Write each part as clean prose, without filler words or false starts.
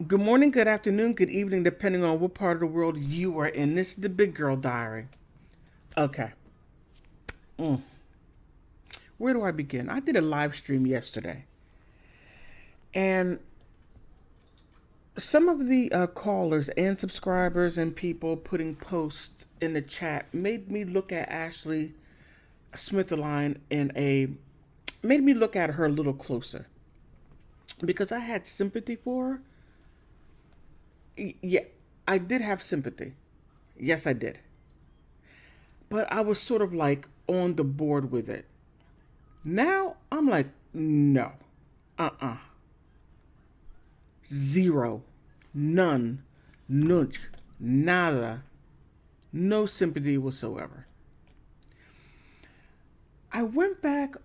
Good morning, good afternoon, good evening, depending on what part of the world you are in. This is the Big Girl Diary. Okay. Mm. Where do I begin? I did a live stream yesterday, and some of the callers and subscribers and people putting posts in the chat made me look at Ashley Smithline made me look at her a little closer because I had sympathy for her. Yeah, I did have sympathy. Yes, I did. But I was sort of like on the board with it. Now I'm like, no, uh. Zero, none, nunch, nada, no sympathy whatsoever. I went back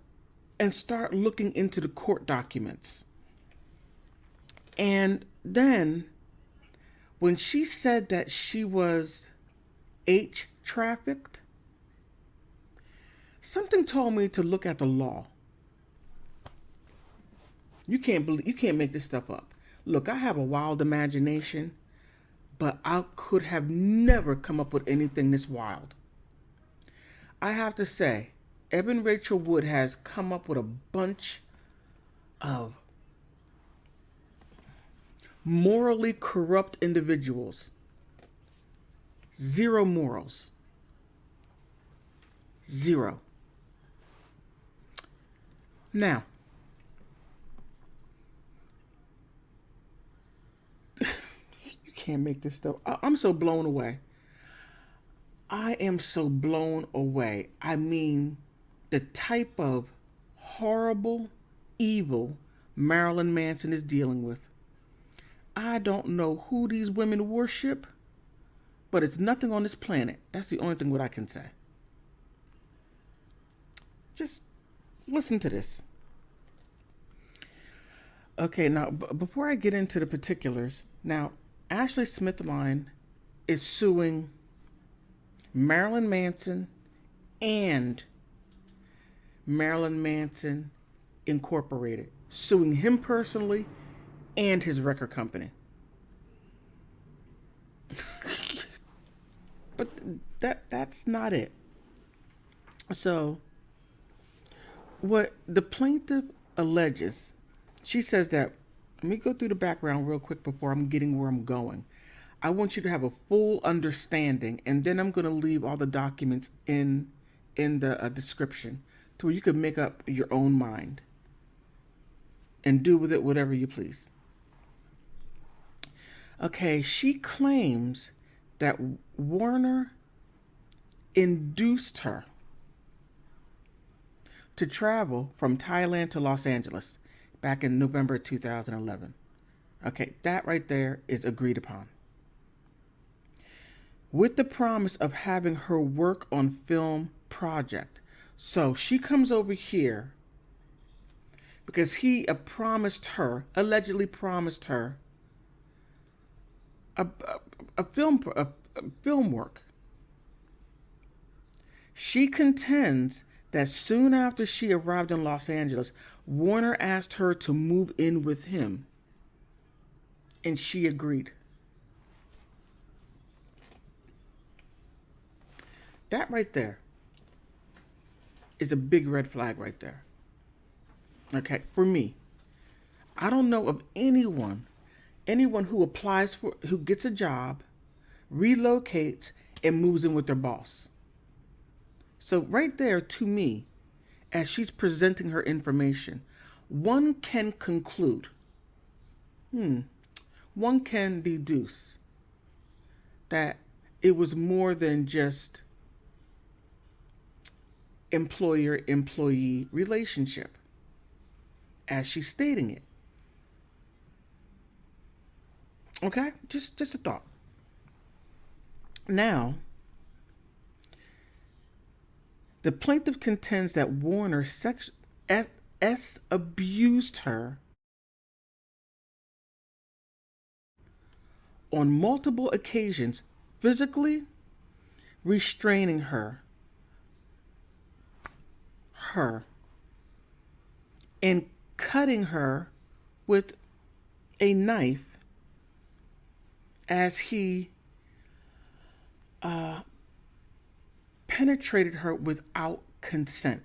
and start looking into the court documents. And then when she said that she was H trafficked, something told me to look at the law. You can't make this stuff up. Look, I have a wild imagination, but I could have never come up with anything this wild. I have to say, Evan Rachel Wood has come up with a bunch of morally corrupt individuals. Zero morals. Zero. Now, you can't make this stuff. I'm so blown away. I am so blown away. I mean, the type of horrible evil Marilyn Manson is dealing with. I don't know who these women worship, but it's nothing on this planet. That's the only thing what I can say. Just listen to this. Okay, now before I get into the particulars, now Ashley Smithline is suing Marilyn Manson and Marilyn Manson Incorporated, suing him personally and his record company. But that's not it. So what the plaintiff alleges, she says that, let me go through the background real quick before I'm getting where I'm going. I want you to have a full understanding, and then I'm going to leave all the documents in the description to where you can make up your own mind and do with it whatever you please. Okay, she claims that Warner induced her to travel from Thailand to Los Angeles back in November 2011. Okay, that right there is agreed upon. With the promise of having her work on film project. So she comes over here because he promised her, allegedly promised her, a, a, a film work. She contends that soon after she arrived in Los Angeles, Warner asked her to move in with him, and she agreed. That right there is a big red flag right there. Okay, for me, I don't know of anyone who applies for, who gets a job, relocates, and moves in with their boss. So right there, to me, as she's presenting her information, one can conclude, one can deduce that it was more than just employer-employee relationship, as she's stating it. Okay, just a thought. Now, the plaintiff contends that Warner abused her on multiple occasions, physically restraining her, and cutting her with a knife as he penetrated her without consent.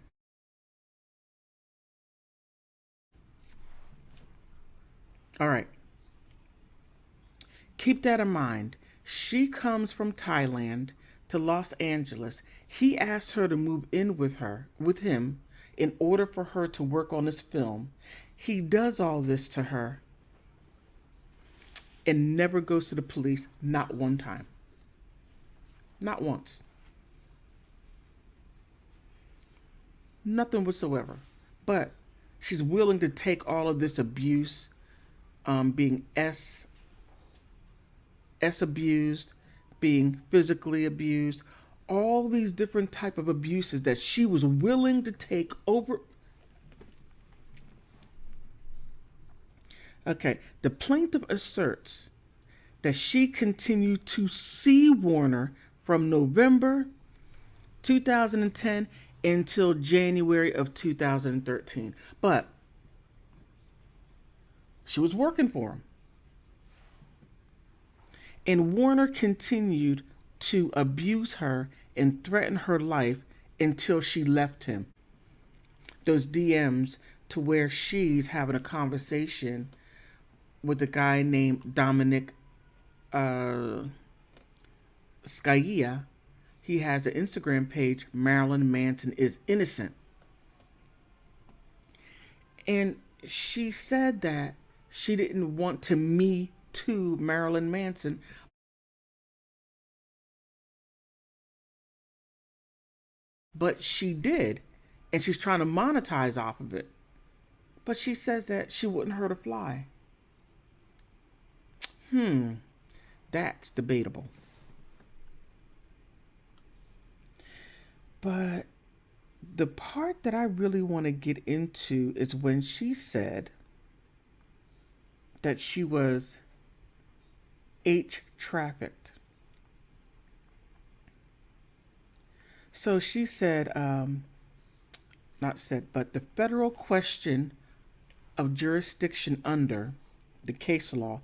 All right. Keep that in mind. She comes from Thailand to Los Angeles. He asked her to move in with him, in order for her to work on this film. He does all this to her and never goes to the police, not one time. Not once. Nothing whatsoever. But she's willing to take all of this abuse, being abused, being physically abused, all these different type of abuses that she was willing to take over. Okay, the plaintiff asserts that she continued to see Warner from November 2010 until January of 2013. But she was working for him. And Warner continued to abuse her and threaten her life until she left him. Those DMs to where she's having a conversation with a guy named Dominic Scaia. He has an Instagram page, Marilyn Manson is Innocent. And she said that she didn't want to me too Marilyn Manson, but she did. And she's trying to monetize off of it. But she says that she wouldn't hurt a fly. That's debatable. But the part that I really want to get into is when she said that she was trafficked. So she said, not said, but the federal question of jurisdiction under the case law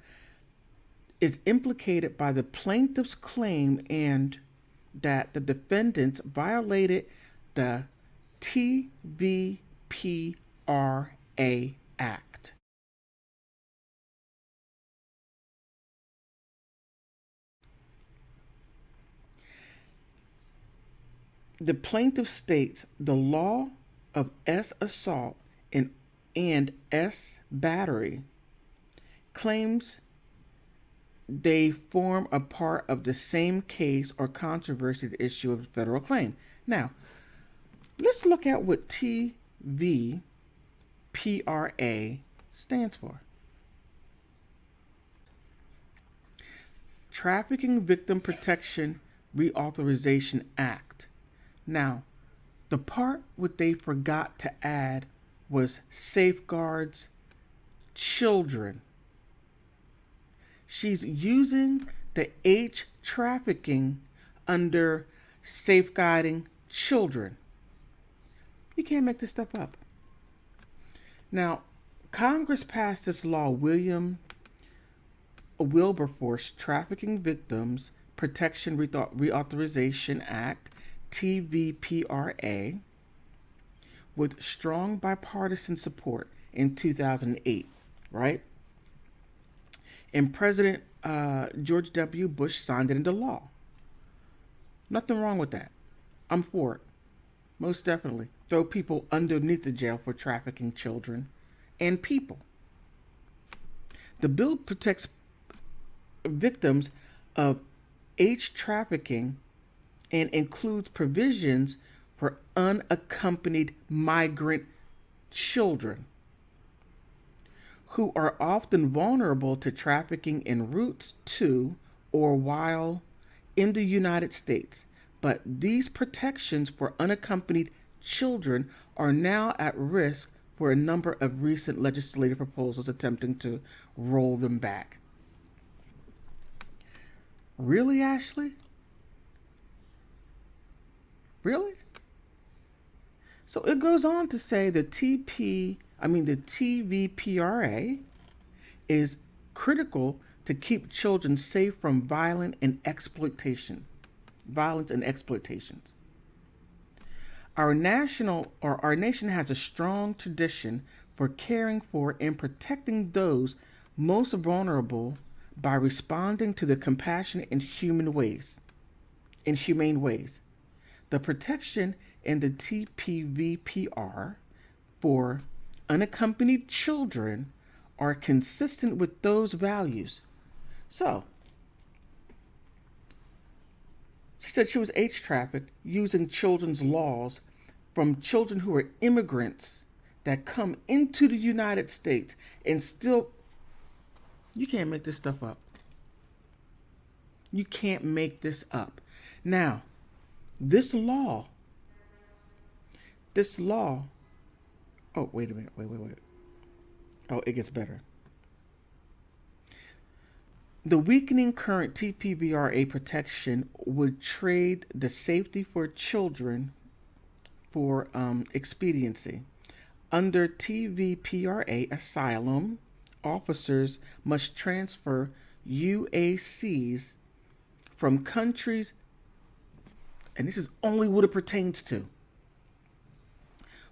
is implicated by the plaintiff's claim and that the defendants violated the TVPRA Act. The plaintiff states the law of S assault and S battery claims they form a part of the same case or controversy, the issue of federal claim. Now, let's look at what TVPRA stands for. Trafficking Victim Protection Reauthorization Act. Now, the part what they forgot to add was safeguards children. She's using the trafficking under safeguarding children. You can't make this stuff up. Now, Congress passed this law, Wilberforce Trafficking Victims Protection Reauthorization Act, TVPRA, with strong bipartisan support in 2008, right? And President George W. Bush signed it into law. Nothing wrong with that. I'm for it. Most definitely. Throw people underneath the jail for trafficking children and people. The bill protects victims of trafficking and includes provisions for unaccompanied migrant children who are often vulnerable to trafficking en route to or while in the United States. But these protections for unaccompanied children are now at risk for a number of recent legislative proposals attempting to roll them back. Really, Ashley? Really? So it goes on to say the TVPRA is critical to keep children safe from violence and exploitation. Violence and exploitations. Our nation has a strong tradition for caring for and protecting those most vulnerable by responding to the compassionate and humane ways. The protection in the TPVPR for unaccompanied children are consistent with those values. So, she said she was age trafficked using children's laws from children who are immigrants that come into the United States and still, you can't make this stuff up. You can't make this up. Now, this law, oh, wait a minute, wait. Oh, it gets better. The weakening current TPVRA protection would trade the safety for children for expediency. Under TVPRA, asylum officers must transfer UACs from countries, and this is only what it pertains to,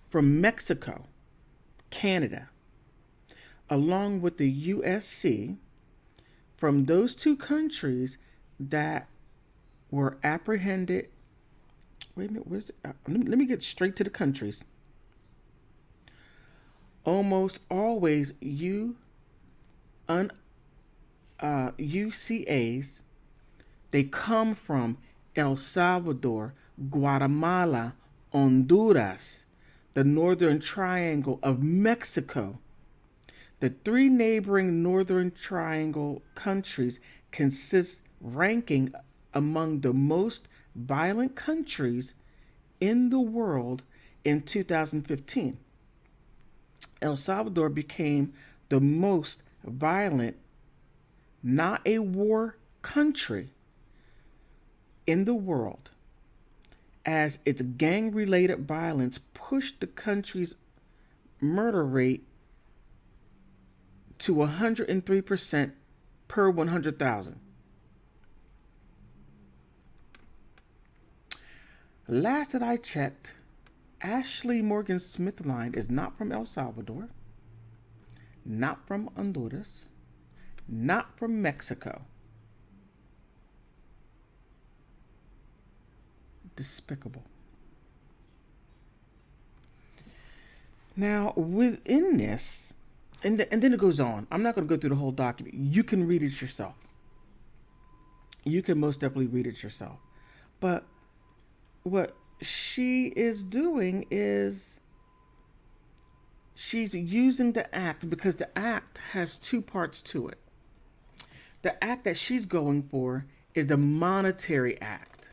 from Mexico, Canada, along with the USC from those two countries that were apprehended. Wait a minute, where's it? Let me get straight to the countries. Almost always UCAs, they come from El Salvador, Guatemala, Honduras, the Northern Triangle of Mexico. The three neighboring Northern Triangle countries consist ranking among the most violent countries in the world in 2015. El Salvador became the most violent, not a war country, in the world, as its gang-related violence pushed the country's murder rate to 103% per 100,000. Last that I checked, Ashley Morgan Smithline is not from El Salvador, not from Honduras, not from Mexico. Despicable. Now, within this, and then it goes on. I'm not going to go through the whole document. You can read it yourself. You can most definitely read it yourself. But what she is doing is she's using the act, because the act has two parts to it. The act that she's going for is the monetary act,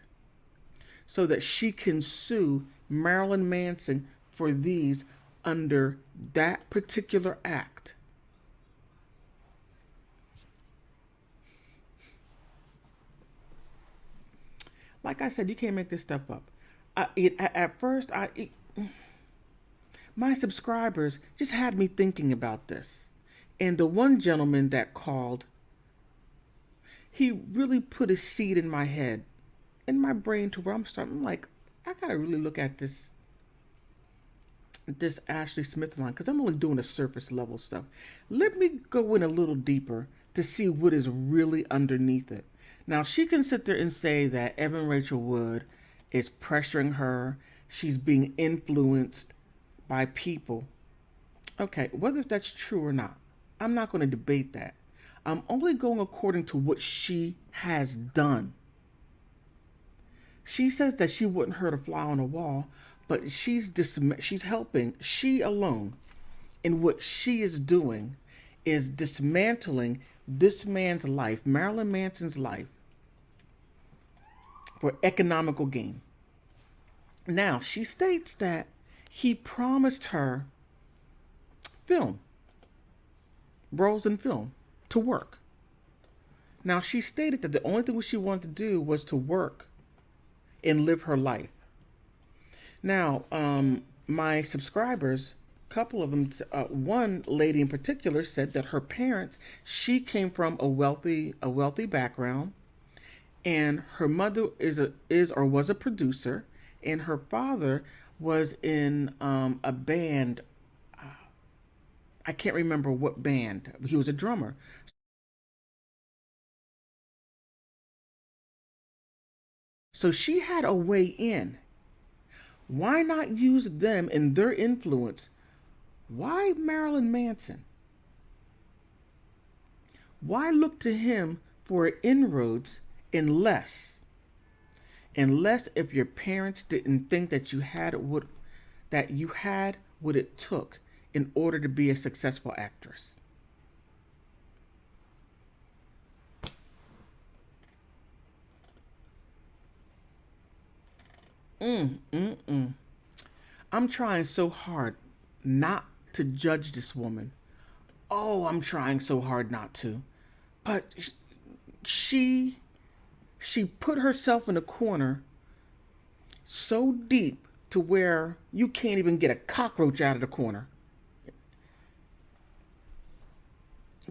so that she can sue Marilyn Manson for these under that particular act. Like I said, you can't make this stuff up. At first, my subscribers just had me thinking about this. And the one gentleman that called, he really put a seed in my head, in my brain, to where I'm like, I gotta really look at this Ashley Smithline, because I'm only doing the surface level stuff. Let me go in a little deeper to see what is really underneath it. Now, she can sit there and say that Evan Rachel Wood is pressuring her. She's being influenced by people. Okay, whether that's true or not, I'm not going to debate that. I'm only going according to what she has done. She says that she wouldn't hurt a fly on a wall, but she's helping. She alone, in what she is doing, is dismantling this man's life, Marilyn Manson's life, for economical gain. Now, she states that he promised her roles in film, to work. Now, she stated that the only thing she wanted to do was to work and live her life. Now, my subscribers, couple of them, one lady in particular said that her parents, she came from a wealthy background, and her mother is or was a producer, and her father was in a band. I can't remember what band. He was a drummer. So she had a way in. Why not use them and their influence? Why Marilyn Manson? Why look to him for inroads unless if your parents didn't think that you had what it took in order to be a successful actress? Mm, mm, mm. I'm trying so hard not to judge this woman. Oh, I'm trying so hard not to. But she she put herself in a corner so deep to where you can't even get a cockroach out of the corner.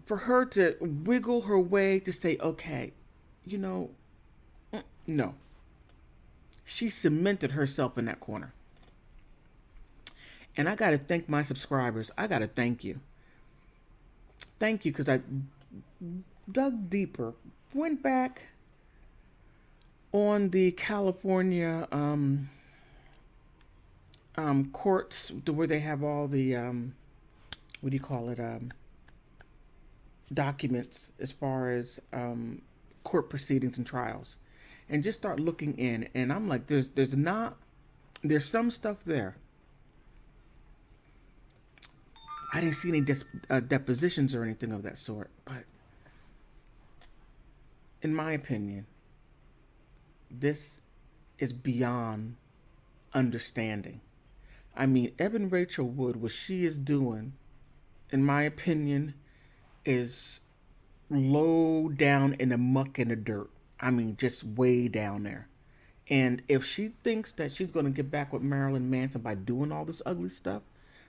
For her to wiggle her way to say, okay, you know, no. She cemented herself in that corner. And I got to thank my subscribers. I got to thank you. Thank you, because I dug deeper, went back on the California courts, to where they have all the what do you call it, documents as far as court proceedings and trials, and just start looking in. And I'm like, there's some stuff there. I didn't see any depositions or anything of that sort, but in my opinion, this is beyond understanding. I mean, Evan Rachel Wood, what she is doing, in my opinion, is low down in the muck and the dirt. I mean, just way down there. And if she thinks that she's going to get back with Marilyn Manson by doing all this ugly stuff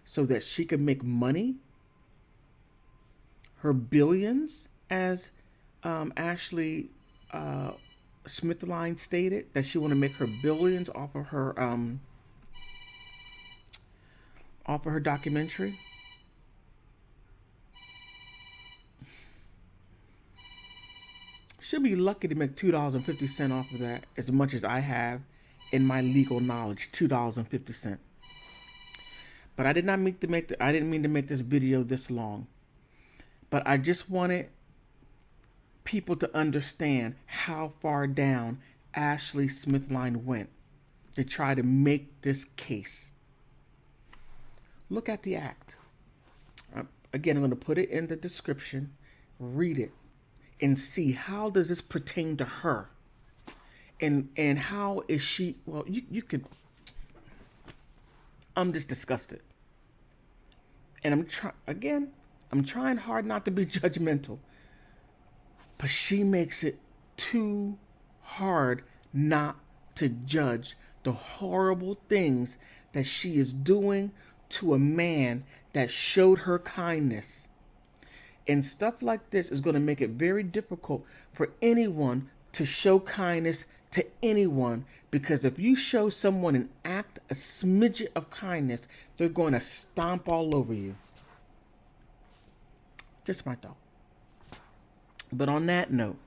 so that she can make money, her billions, as Ashley Smithline stated, that she want to make her billions off of her documentary. She'll be lucky to make $2.50 off of that, as much as I have in my legal knowledge, $2.50. But I did not mean to make I didn't mean to make this video this long. But I just wanted people to understand how far down Ashley Smithline went to try to make this case. Look at the act. Again, I'm going to put it in the description. Read it and see, how does this pertain to her, and how is she? Well, you could. I'm just disgusted, and I'm trying hard not to be judgmental, but she makes it too hard not to judge the horrible things that she is doing to a man that showed her kindness. And stuff like this is going to make it very difficult for anyone to show kindness to anyone, because if you show someone an act, a smidget of kindness, they're going to stomp all over you. Just my thought. But on that note,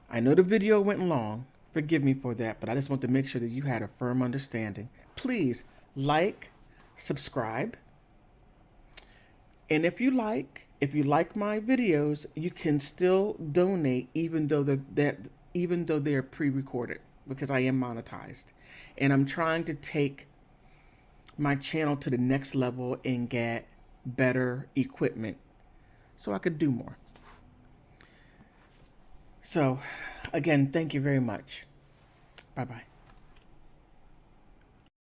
I know the video went long. Forgive me for that, but I just want to make sure that you had a firm understanding. Please like, subscribe, and if you like my videos, you can still donate, even though they're pre-recorded, because I am monetized, and I'm trying to take my channel to the next level and get better equipment so I could do more. So, again, thank you very much. Bye-bye.